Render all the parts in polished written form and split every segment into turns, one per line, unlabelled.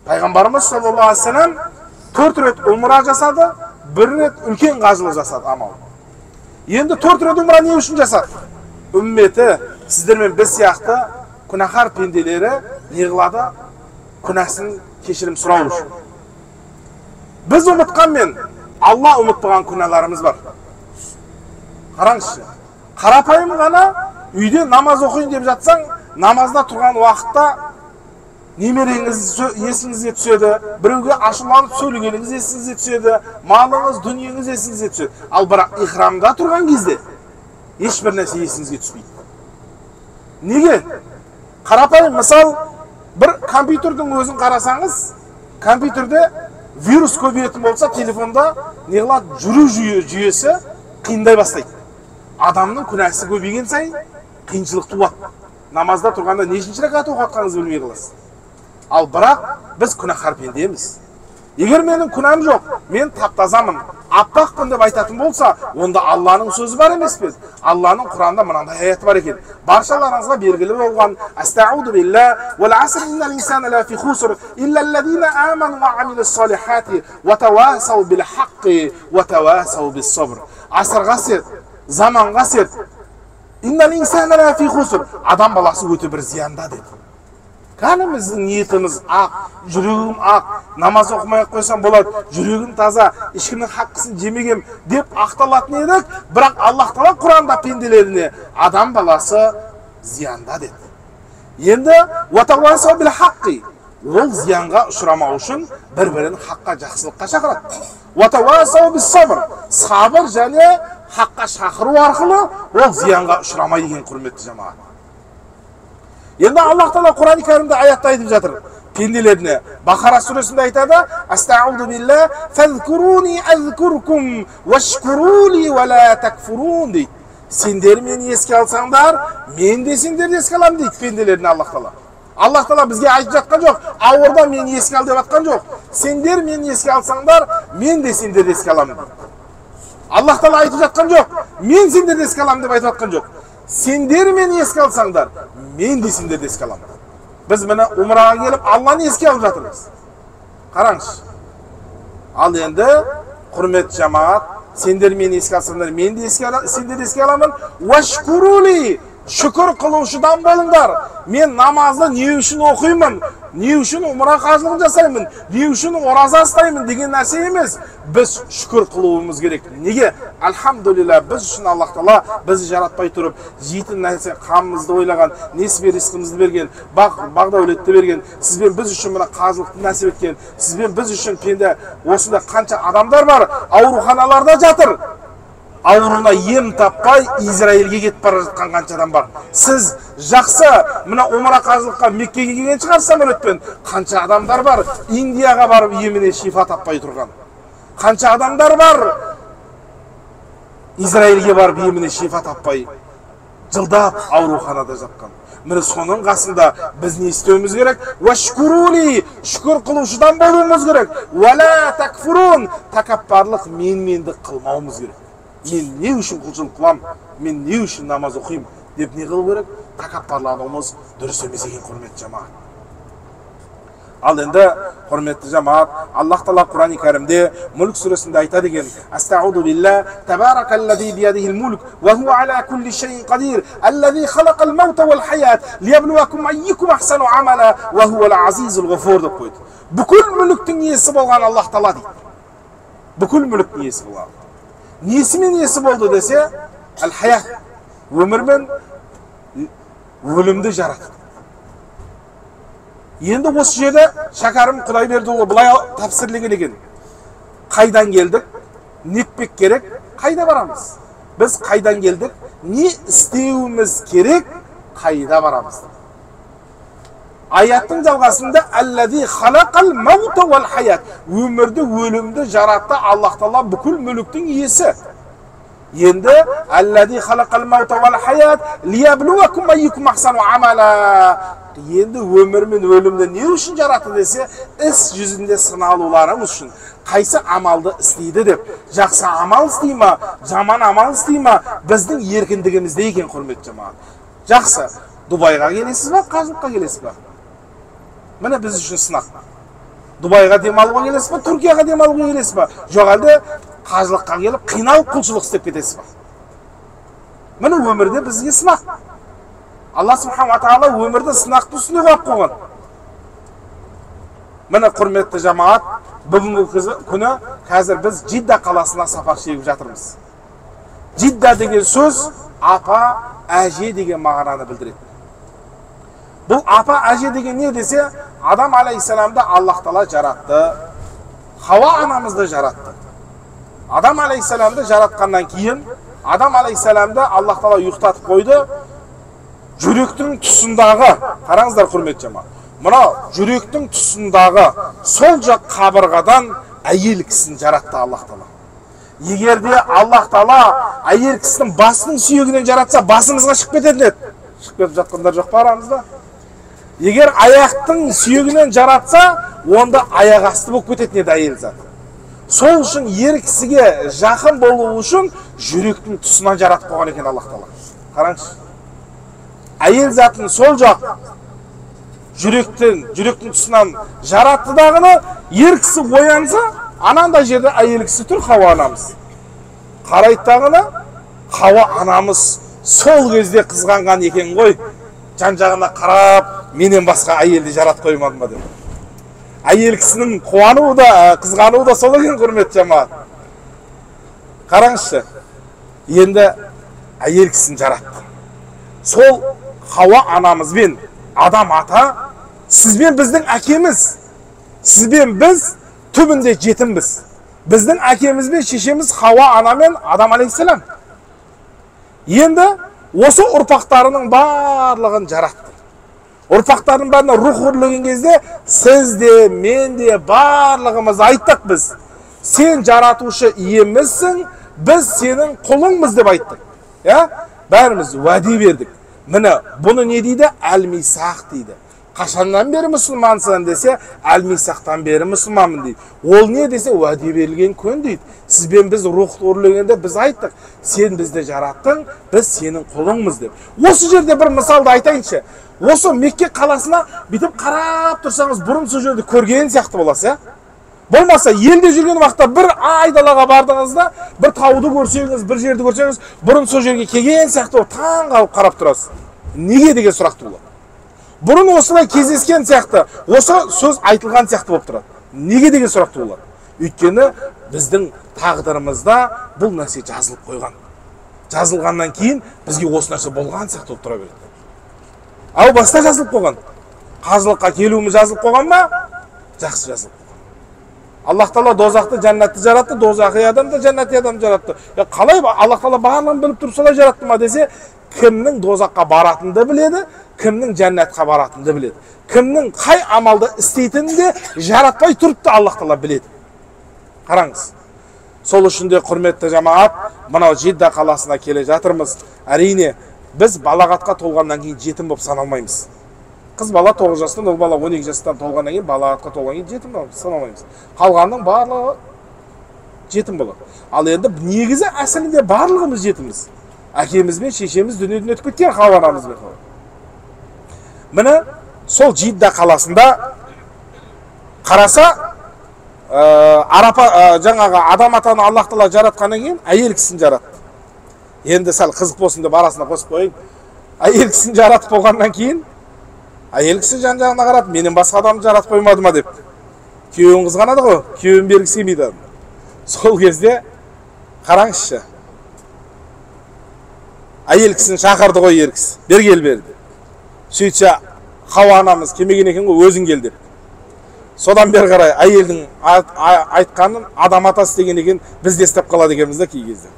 Пайғамбарымыз саллаллаху алейхи вассалам 4 рет умра жасады, 1 рет үлкен қажылық жасады амал. Енді 4 рет умра не үшін жасады? Үмметі, сіздер мен біз сияқты күнәһар пенделері не қылады? Күнәсін кешірім сұрау үшін. Біз ұмытқанмен Алла ұмытпаған күнәларымыз бар. Қараңызшы, қарапайым ғана үйде намаз оқиын деп жатсаң, намазда тұрған уақытта немереңіз есіңізге түседі, біреуге ашуланып сөйлегеніңіз есіңізге түседі, малыңыз, дүниеңіз есіңізге түседі. Ал бірақ ихрамда тұрған кезде ешбір нәрсе есіңізге түспейді. Неге? Қарапайым, мысал, бір компьютердің өзін қарасаңыз, компьютерде вирус көбейетін болса, телефонда не қылады? Жүру жүйесі қиындай бастайды. Адамның күнәсі көбейген сайын қиыншылық туады. Намазда тұрғанда нешінші рәкат оқытқаныңызды білмей қаласыз. Ал бірақ біз күнәһар пендеміз. Егер менің күнәм жоқ, мен таптазамын, аппақпын деп айтатын болса, онда Алланың сөзі бар емес пе? Алланың Құранда мынандай аяты бар екен. Баршаларыңызға белгілі болған: "Астаузу билла вал аср иннал инсана лафи хуср илля аллазина аману ва амилус солихати ва тавасау бил хаққи ва тавасау бис сабр." Асырға сет, заманға сет. Иннал инсана лафи хуср. Адам баласы өте бір зиянда деді. Кәніміздің ниетіміз ақ, жүрегім ақ, намаз оқымай қойсам болады, жүрегім таза, ешкімнің хаққысын жемегем деп ақталатын едік, бірақ Аллах Тағала Құранда пенделеріне адам баласы зиянда деді. Енді уатауасау біл хаққи, ол зиянға ұшырамау үшін бір-бірін хаққа, жақсылыққа шақырады. Уатауасау біл сабыр, сабыр және хаққа шақыру арқылы ол зиянға ұшырамай деген құрметті жамағат. Енді Аллах Тағала Құран-ы Кәрімде аятта айтып жатыр пенделеріне. Бақара сүресінде айтады: "Астаузу билла фазкуруни азкуркум вашкурули ва ла такфурун" дейді. Сендер мені еске алсаңдар, мен де сендерді еске аламын дейді пенделеріне Аллах Тағала. Аллах Тағала бізге айтып жатқан жоқ, ауырда мені еске ал деп жатқан жоқ. Сендер мені еске алсаңдар, мен де сендерді еске аламын дейді. Аллах Тағала айтып жатқан жоқ, мен сендерді еске аламын деп айтып жатқан жоқ. Сендер мені еске алсаңдар, мен де сендерді еске аламын. Біз мені умраға келіп Алланы еске алып жатырмыз. Қараңыз. Ал енді құрметті жамағат, сендер мені еске алсаңдар, мен де сендерді еске аламын. Вашкурули, шүкір қылушыдан болыңдар. Мен намазды не үшін оқимын, не үшін умра қажылығын жасаймын, не үшін ораза ұстаймын деген нәрсе емес. Біз шүкір қылуымыз керек. Неге? Альхамдулилла, біз үшін Аллах Тағала бізді жаратпай тұрып, жейтін нәрсе қамымызды ойлаған, несібе ризқымызды берген, бақ-дәулетті берген, сізбен біз үшін мына қажылықты нәсіп еткен, сізбен біз үшін пенде осында қанша адамдар бар, ауруханаларда жатыр. Ауруына ем таппай Израильге кетіп бара жатқан қанша адам бар. Сіз жақсы мына умра қажылыққа Меккеге келген шығар самолетпен. Қанша адамдар бар Индияға барып еміне шифа таппай тұрған. Қанша адамдар бар Израильге барып еміне шифа таппай жылдап ауруханада жатқан. Міне соның қасында біз не істеуіміз керек? Вашкурули, шүкір қылушыдан болуымыз керек. Вала такфурун, такаппарлық, менмендік қылмауымыз керек. Мен не үшін құлшылық қылам, мен не үшін намаз оқимын деп не қылу керек? Тәкаппарлануымыз дұрыс емес екен, құрметті жамағат. Ал енді құрметті жамағат, Аллах Тағала Құран-ы Кәрімде Мүлк сүресінде айтады екен: "Астаузу билла табаракаллази биядихил мулк ва хуа ала кулли шайин қадир, аллази халақал маута вал хаят лияблуакум айюкум ахсану амала ва хуал азизул ғафур" деп қойды. Бүкіл мүліктің иесі болған Аллах Тағала дейді. Бүкіл мүліктің иесі болған. Несімен есі болды десе, әл-хаят, өмір мен өлімді жаратты. Енді осы жерде шәкәрім Құдайбердіұлы былай тапсырлеген екен: қайдан келдік, не етпек керек, қайда барамыз? Біз қайдан келдік, не істеуіміз керек, қайда барамыз? Аяттың жалғасында «Аллази халақал маута вал хаят», өмірді, өлімді жаратты Аллах Тағала, бүкіл мүліктің иесі. Енді «Аллази халақал маута вал хаят лияблуакум айюкум ахсану амала». Енді өмір мен өлімді не үшін жаратты десе, іс жүзінде сыналуларың үшін. Қайсы амалды істейді деп, жақсы амал істей ма, жаман амал істей ма, біздің еркіндігімізде екен, құрметті жамағат. Жақсы, Дубайға келесіз ба, қажылыққа келесіз ба? Міне біз үшін сынақ. Дубайға демалуға келесіз ба, Түркияға демалуға келесіз ба? Жоқ әлде қажылыққа келіп, қиналып құлшылық істеп кетесіз ба? Міне өмірде бізге сынақ. Алла Субхана Тағала өмірді сынақты үстіне қойып қойған. Міне құрметті жамағат, бүгінгі күні қазір біз Жидда қаласына сапар шегіп жатырмыз. Жидда деген сөз апа, әже деген мағынаны білдіреді. Бұл апа, әже деген не десе, Адам алейхиссаламды Аллах Тағала жаратты, Хауа анамызды жаратты. Адам алейхиссаламды жаратқаннан кейін, Адам алейхиссаламды Аллах Тағала ұйықтатып қойды. Жүректің тұсындағы, қараңыздар құрметті жамағат, мынау жүректің тұсындағы сол жақ қабырғадан әйел кісіні жаратты Аллах Тағала. Егер де Аллах Тағала әйел кісінің басының сүйегінен жаратса, басымызға шығып кететін еді. Шығып кетіп жатқандар жоқ па арамызда? Егер аяқтың сүйегінен жаратса, онда аяқ асты болып кететін еді әйел заты. Сол үшін ер кісіге жақын болу үшін жүректің тұсынан жаратып қойған екен Аллах Тағала. Қараңызшы. Әйел затын сол жақ жүректің тұсынан жаратты дағыны, ер кісі оянса, анандай жерде әйел кісі тұр, Хауа анамыз. Қарайды дағыны, Хауа анамыз сол кезде қызғанған екен ғой, жан-жағына қарап, менен басқа әйелді жарат қоймадым ба деп. Әйел кісінің қуануы да, қызғануы да сол екен құрметті жамағат. Қараңызшы, енді әйел кісін жаратты. Сол Хауа анамызбен Адам ата, сізбен біздің әкеміз, сізбен біз түбінде жетімбіз. Біздің әкемізбен шешеміз Хауа анамен Адам алейхиссалам. Енді осы ұрпақтарының барлығын жаратты. Ұрпақтардың бәріне рух үрлеген кезде сіз де, мен де барлығымыз айттық біз. Сен жаратушы иемізсің, біз сенің құлыңмыз деп айттық. Бәріміз уәде бердік. Міне бұны не дейді? Әл-Мисақ дейді. Қашаннан бері мұсылмансың десе, Әл-Мисақтан бері мұсылманмын дейді. Ол не десе, уәде берілген күн дейді. Сізбен біз рухты үрлегенде біз айттық, сен бізді жараттың, біз сенің құлыңмыз деп. Осы жерде бір мысалды айтайыншы. Осы Мекке қаласына бүйтіп қарап тұрсаңыз, бұрын сол жерді көрген сияқты боласыз, Болмаса, елде жүрген уақытта бір айдалаға бардыңызда, бір тауды көрсеңіз, бір жерді көрсеңіз, бұрын сол жерге келген сияқты таң қалып қарап тұрасыз. Неге деген сұрақты болады. Бұрын осылай кездескен сияқты, осы сөз айтылған сияқты болып тұрады. Неге деген сұрақты болады. Өйткені біздің тағдырымызда бұл нәрсе жазылып қойған. Жазылғаннан кейін бізге осы нәрсе болған сияқты болып тұра береді. Ау баста жазылып қойған. Қажылыққа келуіміз жазылып қойған ба? Жақсы жазылып. Аллах Тағала дозақты, жәннатты жаратты, дозақи адамды, жәннати адам жаратты. Қалай Аллах Тағала барлығын біліп тұрып солай жаратты ма десе, кімнің дозаққа баратынды біледі, кімнің жәннатқа баратынды біледі. Кімнің қай амалды істейтінін де жаратпай тұрыпты Аллах Тағала біледі. Қараңыз. Сол үшін де құрметті жамағат, мынау Жидда қаласына келе жатырмыз. Әрине, біз балағатқа толғаннан кейін жетім болып саналмаймыз. Қыз бала 9 жастан, ол бала 12 жастан толғаннан кейін, балағатқа толғаннан кейін жетім болып саналмаймыз. Қалғанның барлығы жетім болады. Ал енді негізі әсілінде барлығымыз жетіміз. Әкеміз бен шешеміз дүниеден өтіп кеткен, Хауа анамыз бен. Міне сол Жидда қаласында қараса, жаңағы Адам атаны Аллах Тағала жаратқаннан кейін әйел кісін жаратты. Енді сәл қызық болсын деп арасына қосып қойын. Әйел кісін жаратып болғаннан кейін әйел кісі жан-жағына қарап, менен басқа адамды жаратып қоймады ма деп. Күйеуін қызғанады ғой, күйеуін бергісі келмейді. Сол кезде қараңызшы. Әйел кісіні шақырды ғой ер кісі. Бергел берді. Сөйтсе Хауа анамыз келмеген екен ғой, өзің кел деп. Содан бері қарай әйелдің айтқанын Адам атасы деген екен, біз де істеп қалады екенбіз да кей кезде.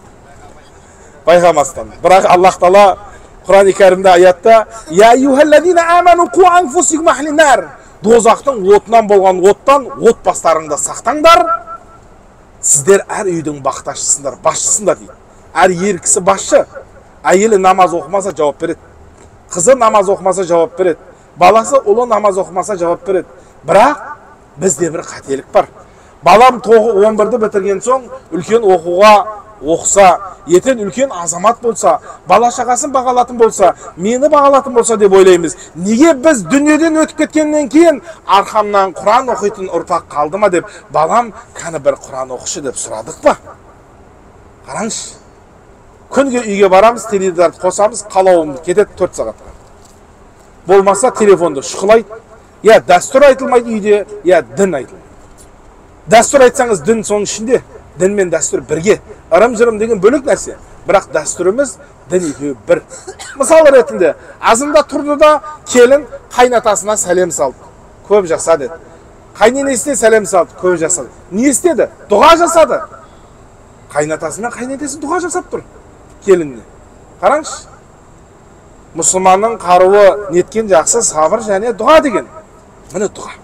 Байқамастан. Бірақ Аллах Тағала Құран-ы Кәрімде аятта: "Я аyyuhallazina amanu qu anfusakum ahli nar." Дозақтың отынан болған оттан отбастарыңды сақтаңдар. Сіздер әр үйдің бақташысыңдар, басшысыңдар дейді. Әр ер кісі басшы. Әйелі намаз оқымаса жауап береді. Қызы намаз оқымаса жауап береді. Баласы ұлы намаз оқымаса жауап береді. Бірақ бізде бір қателік бар. Балам 11-ді бітірген соң үлкен оқуға оқса, ертең үлкен азамат болса, бала шағасын бағалатын болса, мені бағалатын болса деп ойлаймыз. Неге біз дүниеден өтіп кеткеннен кейін арқамнан Құран оқитын ұрпақ қалды ма деп, балам кәні бір Құран оқышы деп сұрадық па? Қараңызшы. Күнге үйге барамыз, теледидарды қосамыз, қалауымыз кетеді 4 сағатқа. Болмаса телефонды шұқылайды. Я дәстүр айтылмайды үйде, я дін айтылмайды. Дәстүр айтсаңыз дін соның ішінде. Дін мен дәстүр бірге. Ырым-жырым деген бөлек нәрсе. Бірақ дәстүріміз, дін екеуі бір. Мысалы ретінде, азында тұрды да келін қайнатасына сәлем салды. Көп жақса деді. Қайненесіне сәлем салды. Көп жақса деді. Не істеді? Дұға жасады. Қайнатасы мен қайнетесі дұға жасап тұр келініне. Қараңызшы. Мұсылманның қаруы неткен жақсы сабыр және дұға деген. Міне дұға.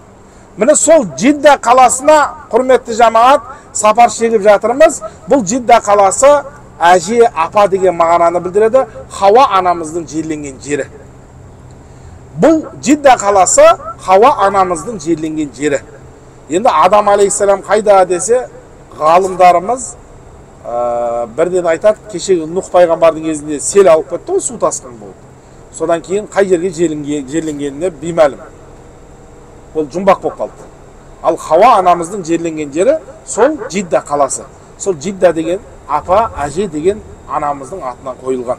Міне сол Жидда қаласына, құрметті жамағат, сапар шегіп жатырмыз. Бұл Жидда қаласы әже, апа деген мағынаны білдіреді. Хауа анамыздың жерленген жері. Бұл Жидда қаласы Хауа анамыздың жерленген жері. Енді Адам алейхиссалам қайда десе, ғалымдарымыз бірден айтады, кешегі Нұх пайғамбардың кезінде сел алып кетті, ол су тасқын болды. Содан кейін қай жерге жерленгеніне беймәлім. Ол жұмбақ болып қалды. Ал Хауа анамыздың жерленген жері сол Жидда қаласы. Сол Жидда деген апа, әже деген анамыздың атынан қойылған.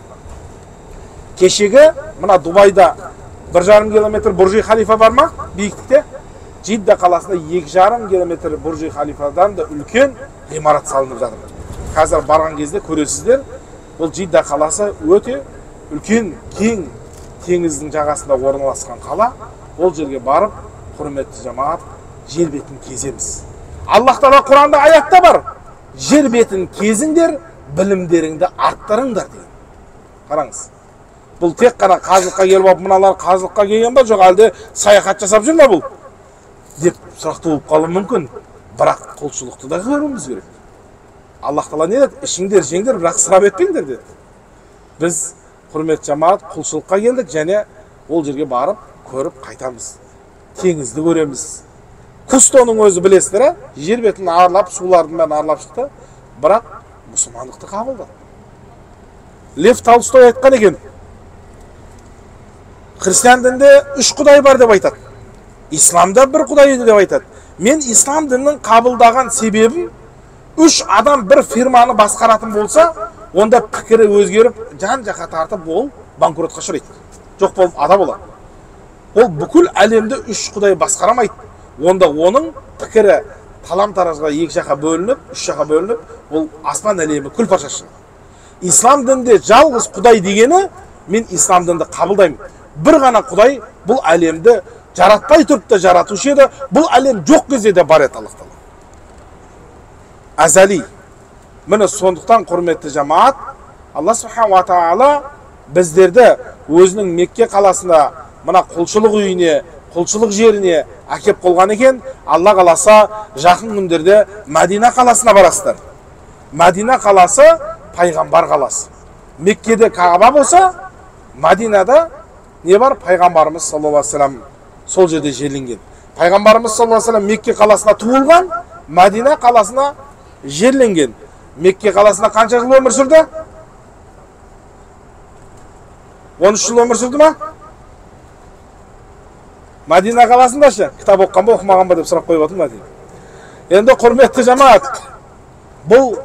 Кешегі мына Дубайда 1,5 километр Бурж Халифа бар ма? Биіктікте. Жидда қаласында 2,5 километр Бурж Халифадан да үлкен ғимарат салынып жатыр. Қазір барған кезде көресіздер, бұл Жидда қаласы өте үлкен, кең теңіздің жағасында орналасқан қала. Ол жерге барып, құрметті жамағат, жер бетін кеземіз. Аллах Тағала Құранда аятта бар. Жер бетін кезіңдер, білімдеріңді арттырыңдар деген. Қараңыз. Бұл тек қана қазылыққа келіп, мыналар қазылыққа келген ба, жоқ әлде саяхат жасап жүр ма бұл? Деп сұрақты болып қалуы мүмкін. Бірақ құлшылықты да көруіміз керек. Аллах Тағала не деді? Ішіңдер, жеңдер, бірақ ысырап етпеңдер деді. Біз құрметті жамағат құлшылыққа келдік және ол жерге барып көріп қайтамыз. Теңізді көреміз. Кустоның өзі білесіздер, жер бетін аралап, сулардың бәрін аралап шықты, бірақ мұсылмандықты қабылдады. Лев Толстой айтқан екен, христиан дінде 3 құдай бар деп айтады. Исламда 1 құдай деп айтады. Мен ислам дінінің қабылдаған себебім 3 адам бір фирманы басқаратын болса, онда пікірі өзгеріп, жан-жаққа тартып ол банкротқа ұшырайды. Жоқ болып ада болады. Ол бүкіл әлемді 3 құдай басқарамайды. Онда оның пікірі талам-таражға 2 жаққа бөлініп, 3 жаққа бөлініп, ол аспан әлемі күл-парша шығады. Ислам дінде жалғыз құдай дегені, мен ислам дінді қабылдаймын. Бір ғана құдай бұл әлемді жаратпай тұрып та жаратушы еді, бұл әлем жоқ кезде де бар еді Аллах Тағала. Азали. Міне сондықтан құрметті жамағат, Алла Субхану ва Тағала біздерді өзінің Мекке қаласында мына құлшылық үйіне, құлшылық жеріне әкеп қойған екен. Алла қаласа жақын күндерде Мәдина қаласына барасыздар. Мәдина қаласы пайғамбар қаласы. Меккеде Кааба болса, Мәдинада не бар? Пайғамбарымыз саллаллаху алейхи ва саллям сол жерде жерленген. Пайғамбарымыз саллаллаху алейхи ва саллям Мекке қаласына туылған, Мәдина қаласына жерленген. Мекке қаласына қанша жыл өмір сүрді? 13 жыл өмір сүрді ма? Мәдина қаласында ше, кітап оқыған ба, оқымаған ба деп сұрақ қойып отырмын Мәдина. Енді құрметті жамағат, бұл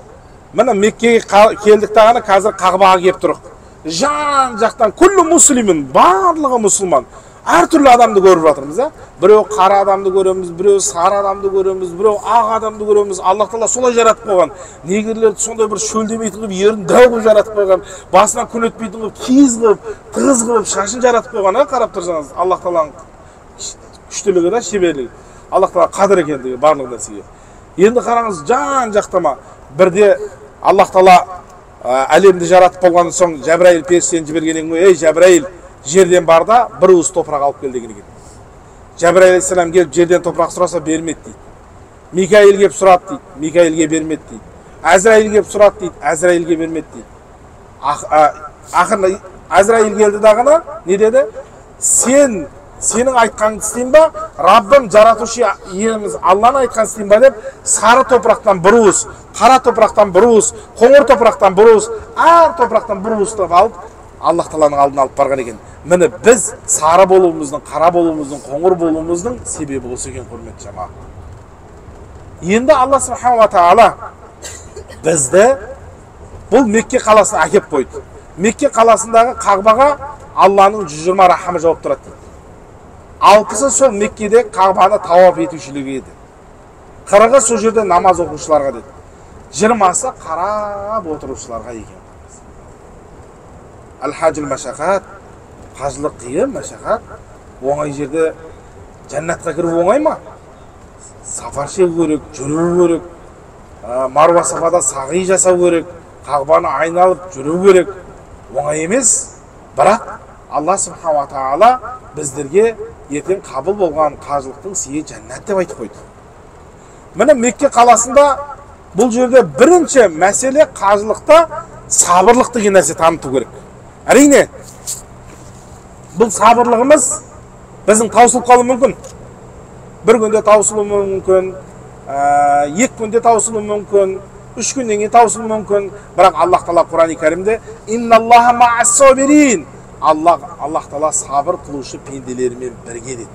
міне Меккеге келдік тағаны қазір Қағбаға келіп тұрық. Жан жақтан күллі муслимин, барлығы мұсылман. Әртүрлі адамды көріп жатырмыз, біреу қара адамды көреміз, біреу сары адамды көреміз, біреу ақ адамды көреміз. Аллах Тағала солай жаратып қойған. Негрлерді сондай бір шөлдемейтін қылып, ерін дәу қылып жаратып қойған, басынан күн өтпейтін қылып, киіз қылып, тығыз қылып, шашын жаратып қойған. Қарап тұрсаңыз, Аллах Тағаланың күштілігі да, шеберлігі. Аллах Тағала қадір екендігі барлық нәрсеге. Енді қараңыз, жан жақтама бірде Аллах Тағала әлемді жаратып болған соң Жәбірәйіл періштені жібергеннен кейін, ей Жәбірәйіл, жерден бар да бір уыс топырақ алып кел деген екен. Жәбірәйіл алейхиссалам келіп жерден топырақ сұраса бермеді дейді. Микаил келіп сұрады дейді, Микаилге бермеді дейді. Әзраил келіп сұрады дейді, Әзраилге бермеді дейді. Ақырында Әзраил келді дағына, не деді? Сен сенің айтқаныңды істейін ба, Раббым жаратушы иеміз Алланың айтқанын істейін ба деп, сары топырақтан бір уыс, қара топырақтан бір уыс, қоңыр топырақтан бір уыс, әр топырақтан бір уыстап алып, Аллах Тағаланың алдына алып барған екен. Міне біз сары болуымыздың, қара болуымыздың, қоңыр болуымыздың себебі осы екен, құрметті жамағат. Енді Алла Субхану ва Тағала бізді бұл Мекке қаласына әкеп қойды. Мекке қаласындағы Қағбаға Алланың 120 рахымы жауап тұрады дейді. 60-сы сол Меккеде Қағбаны тауап етушілігі еді. 40-ы сол жерде намаз оқушыларға деді. 20-сы қарап отырушыларға екен. Әл-хаджил мәшақат, қажылық қиын, мәшақат. Оңай жерде жәннатқа кіру оңай ма? Сапар шегу керек, жүру керек, Маруа Сафада сағи жасау керек, Қағбаны айналып жүру керек. Оңай емес, бірақ Алла Субхану ва Тағала біздерге ертең қабыл болған қажылықтың сыйы жәннат деп айтып қойды. Міне Мекке қаласында бұл жерде бірінші мәселе қажылықта сабырлық деген нәрсе таныту керек. Әрине, бұл сабырлығымыз біздің таусылып қалуы мүмкін. Бір күнде таусылуы мүмкін, 2 күнде таусылуы мүмкін, 3 күннен кейін таусылуы мүмкін. Бірақ Аллах Тағала Құран-ы Кәрімде «Инналлаха ма'ас-сабирин». Аллах Тағала сабыр қылушы пенделерімен бірге деді.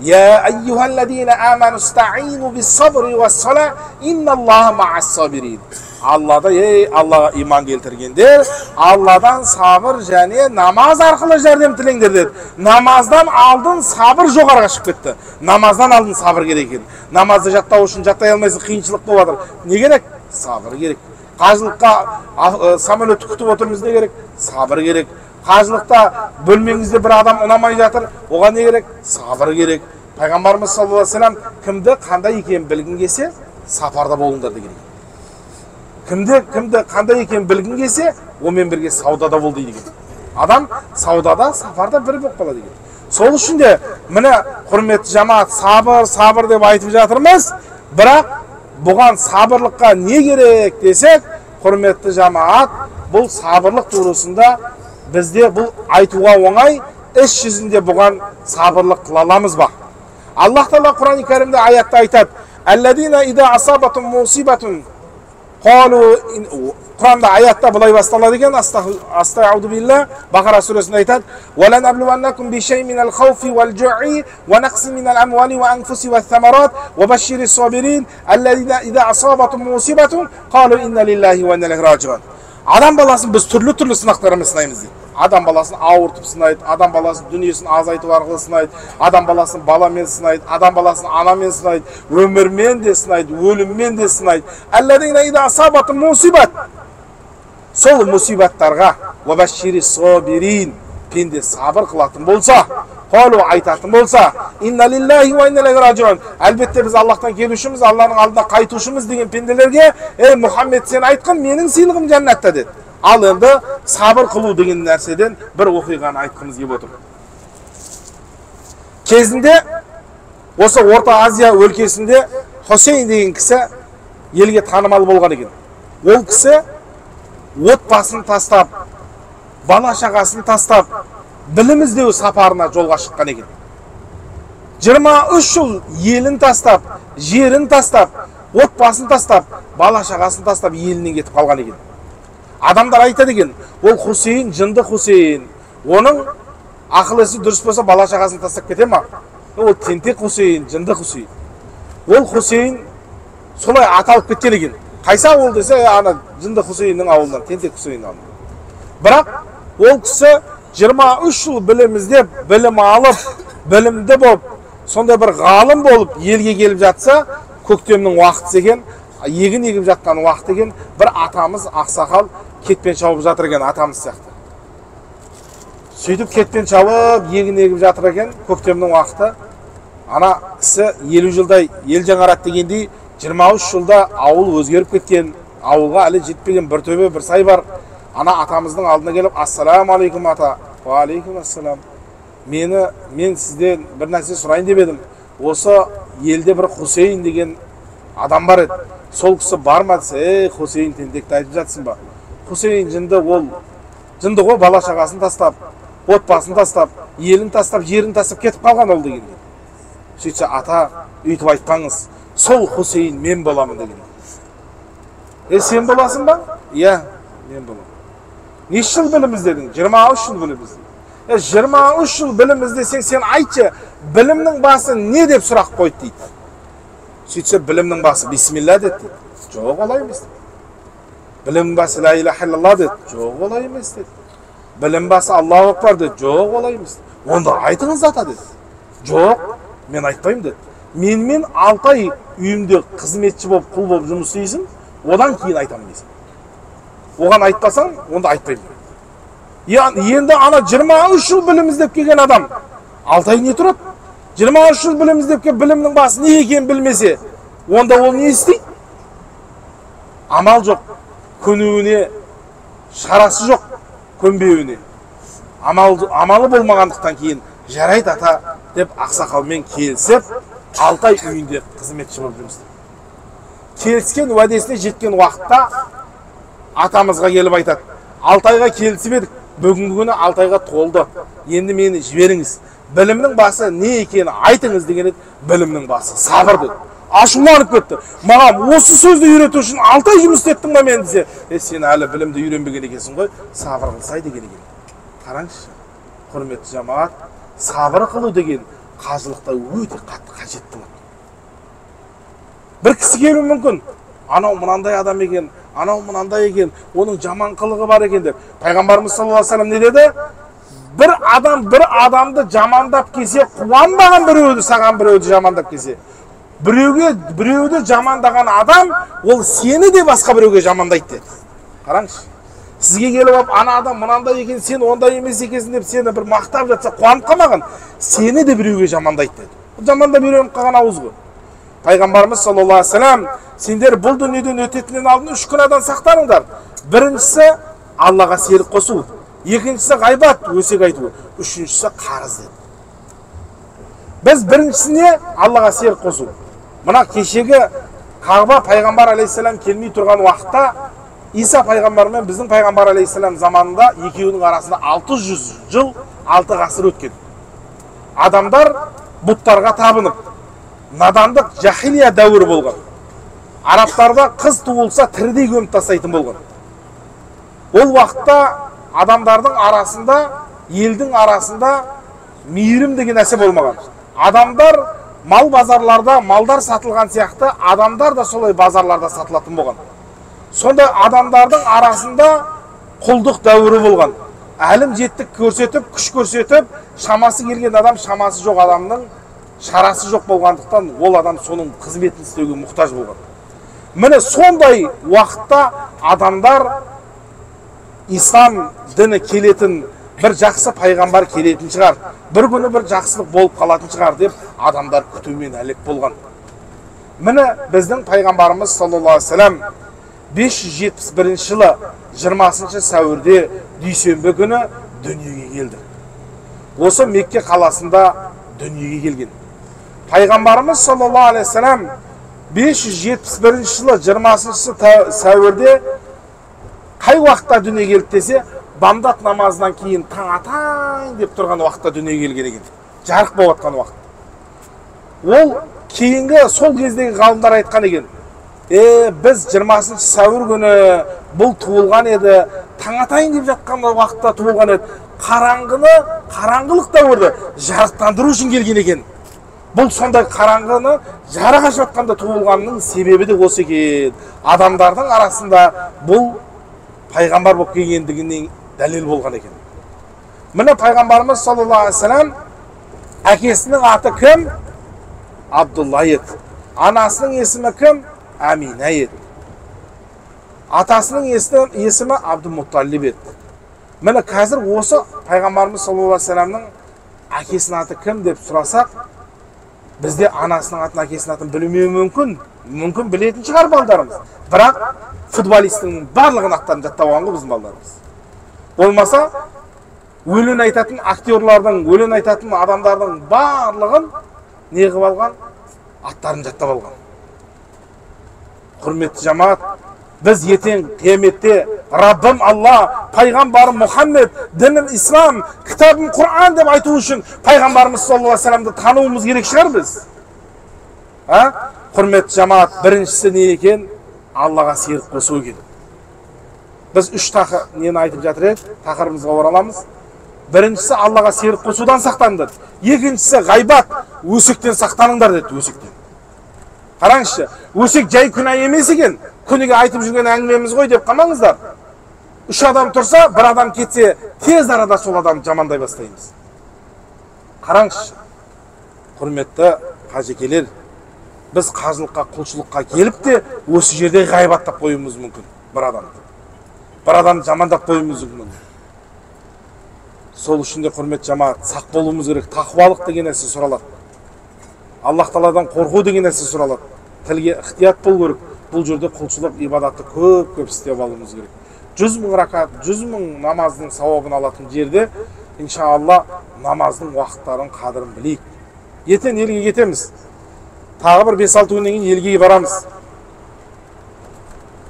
«Я айюхалладина аману стаину бис-сабри вас-сала, инналлаха ма'ас-сабирин». Аллада, Аллаға иман келтіргендер, Алладан сабыр және намаз арқылы жәрдем тілеңдер деді. Намаздан алдын сабыр жоғарға шығып кетті. Намаздан алдын сабыр керек екен. Намазды жаттау үшін жаттай алмайсың, қиыншылық болып жатыр. Не керек? Сабыр керек. Қажылыққа самолетті күтіп отырмыз, не керек? Сабыр керек. Қажылықта бөлмеңізде бір адам ұнамай жатыр, оған не керек? Сабыр керек. Пайғамбарымыз саллаллаху алейхи ва саллям кімді қандай екенін білгің келсе, сапарда болыңдар деген. Кімді қандай екенін білгің келсе, онымен бірге саудада бол дейді. Адам саудада, сапарда бір болып қалады деген. Сол үшін де міне құрметті жамағат, сабыр деп айтып жатырмыз, бірақ бұған сабырлыққа не керек десек, құрметті жамағат, бұл сабырлық турасында бізде бұл айтуға оңай, іс жүзінде бұған сабырлық қыла аламыз ба? Аллах Тағала Құран-ы Кәрімде аятта айтады: «Алладина ида асабатум мусибатун». Құранда аятта былай басталады екен, астағуду билла, Бақара сүресінде айтады: «Валанаблуаннакум бишей минал хауфи вал жуи, ва нақси минал амвали ва анфуси ва самарат, ва башири сабирин, алладина ида асабатум мусибатун, қалу инна лиллахи ва инна илайхи раджиун». Адам баласын біз түрлі сынақтармен сынаймыз дейді. Адам баласын ауыртып сынайды, адам баласын дүниесін азайту арқылы сынайды, адам баласын баламен сынайды, адам баласын анамен сынайды, өмірмен де сынайды, өліммен де сынайды. Алладина ида асабатум мусибат. Сол мусибаттарға ва башири сабирин, пенде сабыр қылатын болса, қалу айтатын болса, инна лиллахи ва инна илайхи раджиун, әлбетте біз Аллахтан келушіміз, Алланың алдына қайтушымыз деген пенделерге, Мұхаммед сен айтқан, менің сыйлығым жәннатта деді. Ал енді сабыр қылу деген нәрседен бір оқиғаны айтқымыз келіп отыр. Кезінде осы Орта Азия өлкесінде Хусейн деген кісі елге танымал болған екен. Ол кісі отбасын тастап, бала шағасын тастап, білім іздеу сапарына жолға шыққан екен. 23 жыл елін тастап, жерін тастап, отбасын тастап, бала шағасын тастап, елінен кетіп қалған екен. Адамдар айтады екен, ол Хусейн, жынды Хусейн. Оның ақыл-есі дұрыс болса, бала шағасын тастап кете ма? Ол тентек Хусейн, жынды Хусейн. Ол Хусейн солай аталып кеткен екен. Қайсы ауыл десе, ана жынды Хусейннің ауылынан, тентек Хусейннің ауылынан. Бірақ ол кісі 23 жыл білім іздеп, білім алып, білімді болып, сондай бір ғалым болып елге келіп жатса, көктемнің уақыты екен, егін егіп жатқан уақыт екен, бір атамыз ақсақал кетпен шауып жатыр екен, атамыз сияқты. Сөйтіп кетпен шауып, егін егіп жатыр екен, көктемнің уақыты. Ана кісі 50 жылдай ел жаңарады дегендей, 23 жылда ауыл өзгеріп кеткен, ауылға әлі жетпеген бір төбе, бір сай бар. Ана атамыздың алдына келіп, ассаламу алейкум ата. Ва алейкум ассалам. Мен сізден бір нәрсе сұрайын деп едім. Осы елде бір Хусейн деген адам бар еді. Сол кісі бар ма десе, Хусейн тентекті айтып жатсың ба? Хусейн жынды, ол жынды ғой, бала шағасын тастап, отбасын тастап, елін тастап, жерін тастап кетіп қалған ол деген. Сөйтсе ата үйтіп айтпаңыз, сол Хусейн мен боламын деген. Сен боласың ба? Иә, мен боламын. Неше жыл білім іздедің? 23 жыл білім іздедің. 23 жыл білім іздесең, сен айтшы, білімнің басы не деп сұрақ қойды дейді. Сөйтсе білімнің басы бисмилла деді. Жоқ, олай емес деді. Білімнің басы ла иляха иллаллах деді. Жоқ, олай емес деді. Білім басы Аллаху акбар деді. Жоқ, олай емес. Онда айтыңыз ата деді. Жоқ, мен айтпаймын деді. Менімен 6 ай үйімде қызметші болып, құл болып жұмыс істейсің, одан кейін айтамын дейсің. Оған айтпасаң, онда айтпаймын. Енді ана 23 жыл білім іздеп келген адам 6 ай не тұрады? 23 жыл білім іздеп келіп, білімнің басы не екенін білмесе, онда ол не істейді? Амал жоқ, көнуіне шарасы жоқ, көнбеуіне. Амалы болмағандықтан кейін жарайды ата деп ақсақалмен келісіп, 6 ай үйінде қызметші болып жұмыс істейді. Келіскен уәдесіне жеткен уақытта атамызға келіп айтады: 6 айға келісіп едік, бүгінгі күні 6 айға толды. Енді мені жіберіңіз. Білімнің басы не екені айтыңыз деген еді. Білімнің басы сабыр деді. Ашуланып кетті. Маған осы сөзді үйрету үшін 6 ай жұмыс істеттің ба мен десе, сен әлі білімді үйренбеген екенсің ғой, сабыр қылсай деген екен. Қараңызшы, құрметті жамағат, сабыр қылу деген қажылықта өте қатты қажетті болады. Бір кісі келуі мүмкін, анау мынандай адам екен, анау мынандай екен, оның жаман қылығы бар екен деп. Пайғамбарымыз саллаллаху алейхи ва саллям не деді? Бір адамды жамандап келсе, қуанбаған біреуді, саған біреуді жамандап келсе, біреуді жамандаған адам, ол сені де басқа біреуге жамандайды деді. Қараңызшы. Сізге келіп алып, ана адам мынандай екен, сен ондай емес екенсің деп сені бір мақтап жатса, қуанып қалмаған, сені де біреуге жамандайды деді. Жамандап үйреніп қалған ауыз ғой. Пайғамбарымыз саллаллаху алейхи ва саллям, сендер бұл дүниеден өтетінен алдын 3 күнәдан сақтаныңдар. Біріншісі Аллаға серік қосу, екіншісі ғайбат, өсек айту, үшіншісі қарыз деді. Біз біріншісіне Аллаға серік қосу. Мына кешегі Қағба пайғамбар алейхиссалам келмей тұрған уақытта Иса пайғамбар мен біздің пайғамбар алейхиссалам заманында екеуінің арасында 600 жыл, 6 ғасыр өткен. Адамдар бұттарға табынып, надандық жахилия дәуірі болған. Арабтарда қыз туылса тірідей көміп тастайтын болған. Ол уақытта адамдардың арасында, елдің арасында мейірім деген нәрсе болмаған. Адамдар мал базарларда, малдар сатылған сияқты, адамдар да солай базарларда сатылатын болған. Сонда адамдардың арасында құлдық дәуірі болған. Әлім жеттік көрсетіп, күш көрсетіп, шамасы келген адам, шамасы жоқ адамның шарасы жоқ болғандықтан, ол адам соның қызметін істеуге мұқтаж болған. Міне сондай уақытта адамдар ислам діні келетін, бір жақсы пайғамбар келетін шығар, бір күні бір жақсылық болып қалатын шығар деп адамдар күтумен әлек болған. Міне біздің пайғамбарымыз саллаллаху алейхи ва саллям 571 жылы 20 сәуірде дүйсенбі күні дүниеге келді. Осы Мекке қаласында дүниеге келген. Пайғамбарымыз саллаллаху алейхи ва саллям 571 жылы 20 сәуірде қай уақытта дүниеге келді десе, бамдат намазынан кейін таң атайын деп тұрған уақытта дүниеге келген екен. Жарық болып жатқан уақыт. Ол кейінгі сол кездегі ғалымдар айтқан екен: біз 20 сәуір күні бұл туылған еді, таң атайын деп жатқан уақытта туылған еді. Қараңғылық дәуірді жарықтандыру үшін келген екен. Бұл сондай қараңғыны жарық ашып жатқанда туылғанның себебі де осы екен. Адамдардың арасында бұл пайғамбар болып келгендігіне дәлел болған екен. Міне пайғамбарымыз саллаллаху алейхи ва саллям әкесінің аты кім? Абдулла еді. Анасының есімі кім? Амина еді. Атасының есімі Абдул-Мутталиб еді. Міне қазір осы пайғамбарымыз саллаллаху алейхи ва саллямның әкесінің аты кім деп сұрасақ, бізде анасының атын, әкесінің атын білмеуі мүмкін. Мүмкін білетін шығар балдарымыз. Бірақ футболистің барлығын аттарын жаттап алған ғой біздің балдарымыз. Болмаса, өлең айтатын актерлардың, өлең айтатын адамдардың барлығын не қылып алған? Аттарын жаттап алған. Құрметті жамағат, біз ертең қияметте Раббым Алла пайғамбарым Мұхаммед, дінім ислам, кітабым Құран деп айту үшін пайғамбарымыз саллаллаху алейхи вассаламды тануымыз керек шығар біз. Құрметті жамаат, біріншісі не екен? Аллаға серік қосу екен. Біз үш нені айтып жатыр едік, тақырыбымызға ораламыз. Біріншісі Аллаға серік қосудан сақтаныңдар. Екіншісі ғайбат, өсектен сақтаныңдар деді, өсектен. Қараңызшы, өсек жай күнә емес екен. Күніге айтып жүрген әңгімеміз ғой деп қалмаңыздар. Үш адам тұрса, бір адам кетсе, тез арада сол адам жамандай бастаймыз. Қараңызшы, құрметті қажекелер, біз қажылыққа, құлшылыққа келіп те, осы жерде ғайбаттап қоюымыз мүмкін бір адамды. Бір адамды жамандап қоюымыз мүмкін. Сол үшін де құрметті жамаат, сақ болуымыз керек. Тақуалық деген нәрсе сұралады. Аллах Тағаладан қорқу деген нәрсе сұралады. Тілге ықтият болу керек. Бұл жерде құлшылық, ибадатты көп істеп алуымыз керек. 100 000 ракат, 100 000 намаздың сауабын алатын жерде, иншалла, намаздың уақыттарын қадірін білейік. Ертең елге кетеміз. Тағы бір 5-6 күннен кейін елге барамыз.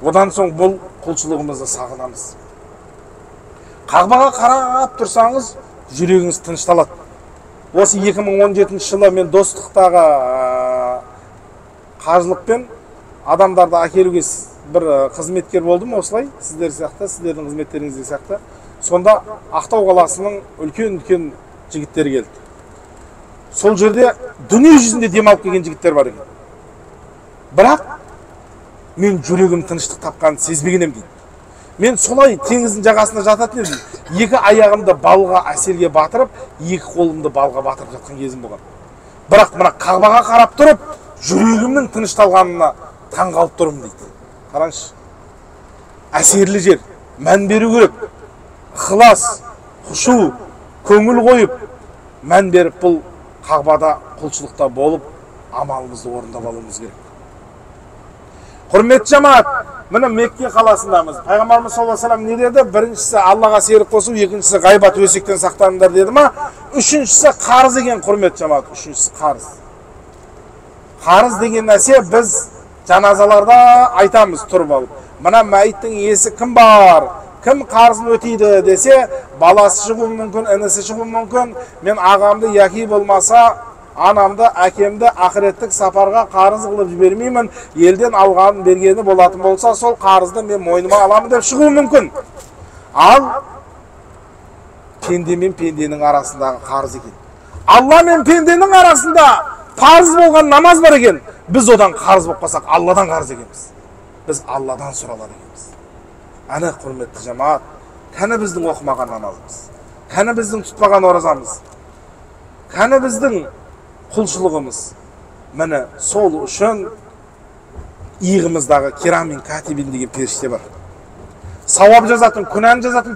Одан соң бұл құлшылығымызды сағынамыз. Қағбаға қарап тұрсаңыз, жүрегіңіз тынышталады. Осы 2017 жылы мен достықтағы қажылықпен адамдарды әкелуге бір қызметкер болдым, осылай, сіздер сияқты, сіздердің қызметтеріңізде сияқты. Сонда Ақтау қаласының үлкен жігіттер келді. Сол жерде дүние жүзінде демалып келген жігіттер бар екен. Бірақ мен жүрегім тыныштық тапқанын сезбеген едім дейді. Мен солай теңіздің жағасында жататын едім. Екі аяғымды балға әселге батырып, екі қолымды балға батырып жатқан кезім болған. Бірақ мына Қағбаға қарап тұрып, жүрегімнің тынышталғанына таң қалып тұрмын дейді. Қараңызшы. Әсерлі жер, мән беру керек. Ықылас, құшу, көңіл қойып, мән беріп бұл Қағбада құлшылықта болып, амалымызды орындап алуымыз керек. Құрметті жамаат, міне Мекке қаласындамыз. Пайғамбарымыз саллаллаху алейхи вассалам не деді? Біріншісі Аллаға серік қосу, екіншісі ғайбат, өсектен сақтаныңдар деді ма? Үшіншісі қарыз екен, құрметті жамаат. Үшіншісі қарыз. Қарыз деген нәрсе біз жаназаларда айтамыз тұрып алып. Мына мәйіттің иесі кім бар? Кім қарызын өтейді десе, баласы шығуы мүмкін, інісі шығуы мүмкін. Мен ағамды яки болмаса, анамды, әкемді ақыреттік сапарға қарыз қылып жібермеймін. Елден алғанын бергені болатын болса, сол қарызды мен мойныма аламын деп шығуы мүмкін. Ал пенде мен пенденің арасындағы қарыз екен. Алла мен пенденің арасында парыз болған намаз бар екен. Біз одан қарыз болып қалсақ, Алладан қарыз екенбіз. Біз Алладан сұралады екенбіз. Әне құрметті жамаат, кәні біздің оқымаған намазымыз, кәні біздің тұтпаған оразамыз, кәні біздің құлшылығымыз. Міне сол үшін иығымыздағы керамин катибин деген періште бар. Сауап жазатын, күнәні жазатын